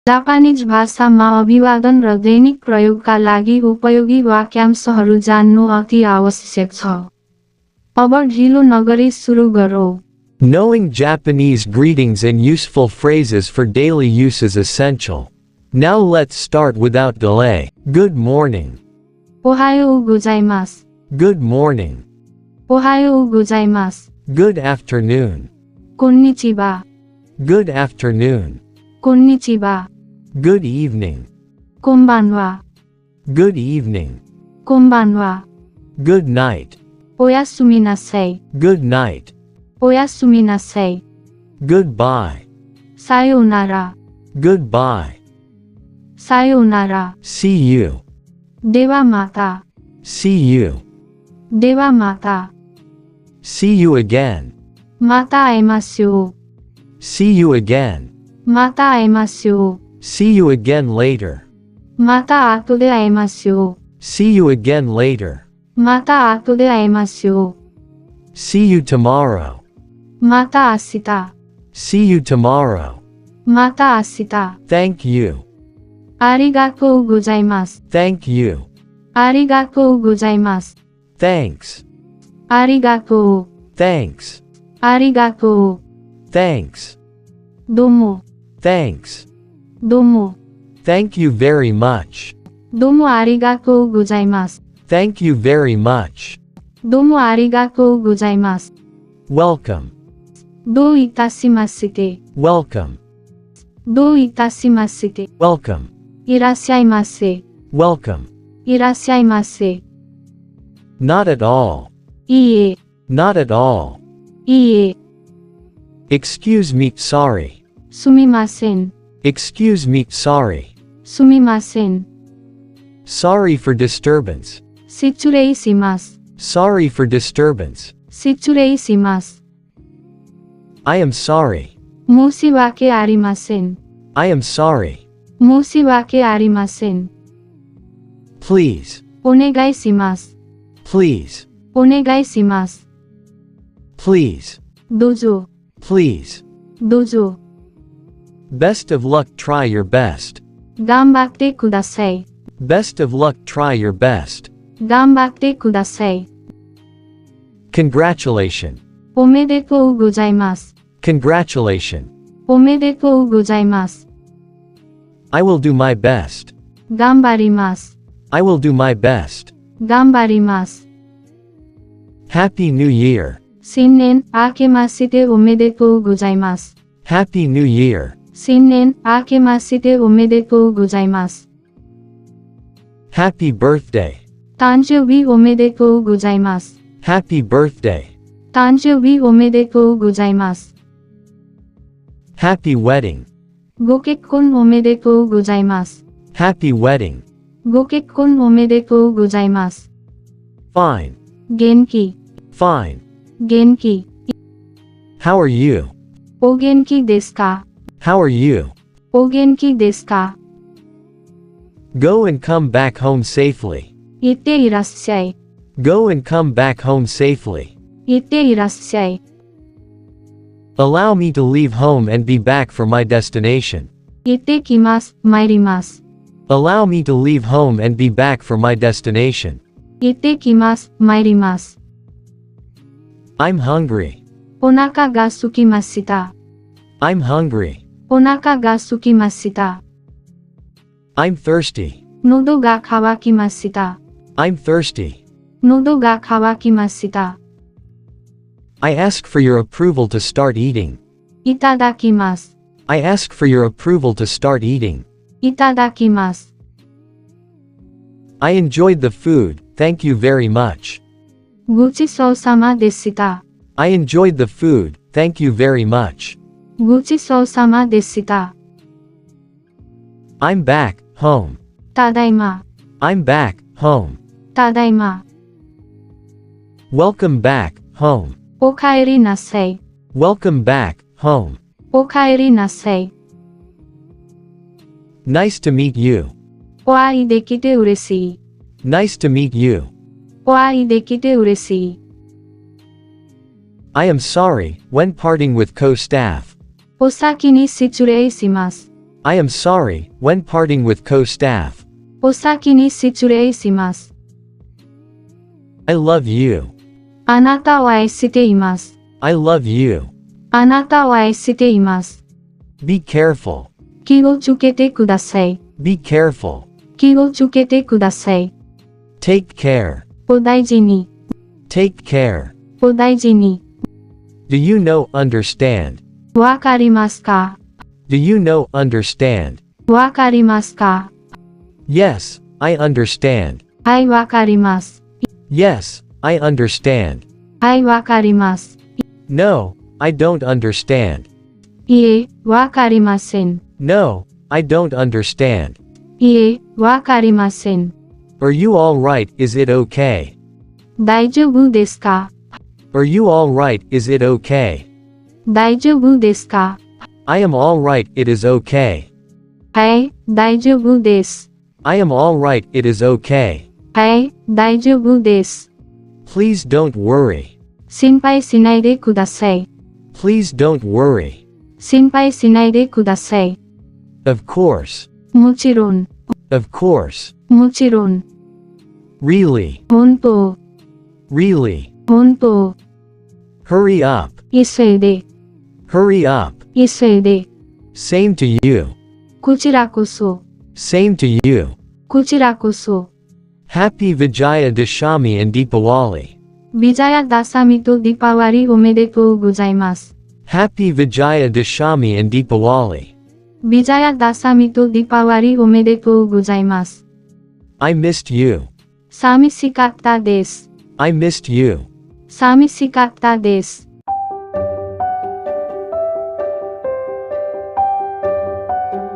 Japanese भाषामा अभिवादन र दैनिक प्रयोगका लागि उपयोगी वाक्यांशहरू जान्नु अति आवश्यक छ। अब ढिलो नगरी सुरु गरौँ। Knowing Japanese greetings and useful phrases for daily use is essential. Now let's start without delay. Good morning. Ohayou gozaimasu. Good morning. Ohayou gozaimasu. Good afternoon. Konnichiwa. Good afternoon. Konnichiwa. Good evening. Konbanwa. Good evening. Konbanwa. Good night. Oyasumi nasai. Good night. Oyasumi nasai. Goodbye. Sayonara. Goodbye. Sayonara. See you. Dewa mata. See you. Dewa mata. See you again. Mata aimasu. See you again. Mata aimasu. See you again later. Mata atode aimasu. See you again later. Mata atode aimasu. See you tomorrow. Mata asita. See you tomorrow. Mata asita. Thank you. Arigatou gozaimasu. Thank you. Arigatou gozaimasu. Thanks. Arigatou. Thanks. Arigatou. Thanks. Domo. Thanks. Domo. Thank you very much. Domo arigatou gozaimasu. Thank you very much. Domo arigatou gozaimasu. Welcome. Do itashimashite. Welcome. Do itashimashite. Welcome. Irashaimase. Welcome. Irashaimase. Not at all. Iie. Not at all. Iie. Excuse me, sorry. Sumimasen. Excuse me, sorry. Sumimasen. Sorry for disturbance. Shitsurei shimasu. Sorry for disturbance. Shitsurei shimasu. I am sorry. Moshiwake arimasen. I am sorry. Moshiwake arimasen. Please. Onegai shimasu. Please. Onegai shimasu. Please. Dojo. Please. Dojo. Best of luck, try your best. Gambatte kudasai. Best of luck, try your best. Gambatte kudasai. Congratulations. Omedetou gozaimasu. Congratulations. Omedetou gozaimasu. I will do my best. Gambarimasu. I will do my best. Gambarimasu. Happy New Year. Shinnen akemashite omedetou gozaimasu. Happy New Year. Shinnen akemashite omedetou gozaimasu. Happy birthday. Tanjoubi omedetou gozaimasu. Happy birthday. Tanjoubi omedetou gozaimasu. Happy wedding. Gokekkon omedetou gozaimasu. Happy wedding. Gokekkon omedetou gozaimasu. Fine. Genki. Fine. Genki. How are you? O genki desu ka? How are you? O genki desu ka? Go and come back home safely. Itte irashai. Go and come back home safely. Itte irashai. Allow me to leave home and be back for my destination. Itte kimasu, mairimasu. Allow me to leave home and be back for my destination. Itte kimasu, mairimasu. I'm hungry. Onaka ga sukimashita. I'm hungry. Onaka ga sukimashita. I'm thirsty. Nodo ga kawakimashita. I'm thirsty. Nodo ga kawakimashita. I ask for your approval to start eating. Itadakimasu. I ask for your approval to start eating. Itadakimasu. I enjoyed the food, thank you very much. Guchissou-sama deshita. I enjoyed the food, thank you very much. Guchissou-sama deshita. I'm back, home. Tadaima. I'm back, home. Tadaima. Welcome back, home. Okaeri nasai. Welcome back, home. Okaeri nasai. Nice to meet you. O ai dekite ureshii. Nice to meet you. O ai dekite ureshii. I am sorry, when parting with co-staff. Osaki ni shitsurei shimasu. I am sorry, when parting with co-staff. お先に失礼します。I love you. あなたを愛しています。I love you. あなたを愛しています。Be careful. 気をつけてください。Be careful. 気をつけてください。Take care. お大事に。Take care. お大事に。Do you know understand? わかりますか？ Do you know understand? わかりますか？ Yes, I understand. はい、わかります。Yes, I understand. はい、わかります。No, I don't understand. いえ、わかりません。No, I don't understand. いえ、わかりません。Are you alright? Is it okay? 大丈夫ですか？ Are you alright? Is it okay? 大丈夫ですか？ I am alright. It is okay. はい、大丈夫です。I am alright. It is okay. はい、大丈夫です。Please don't worry. 心配しないでください。Please don't worry. 心配しないでください。Of course. もちろん、 Of course. もちろん、 Really. 本当、 Really. 本当、 Hurry up. 急いで、Hurry up. 急いで、Same to you. こちらこそ、 Same to you. こちらこそ、 Happy Vijaya Dashami and Deepawali. ビジャヤダサミとディパワリおめでとうございます。Happy Vijaya Dashami and Deepawali. ビジャヤダサミとディパワリおめでとうございます。I missed you. 寂しかったです。I missed you. 寂しかったです。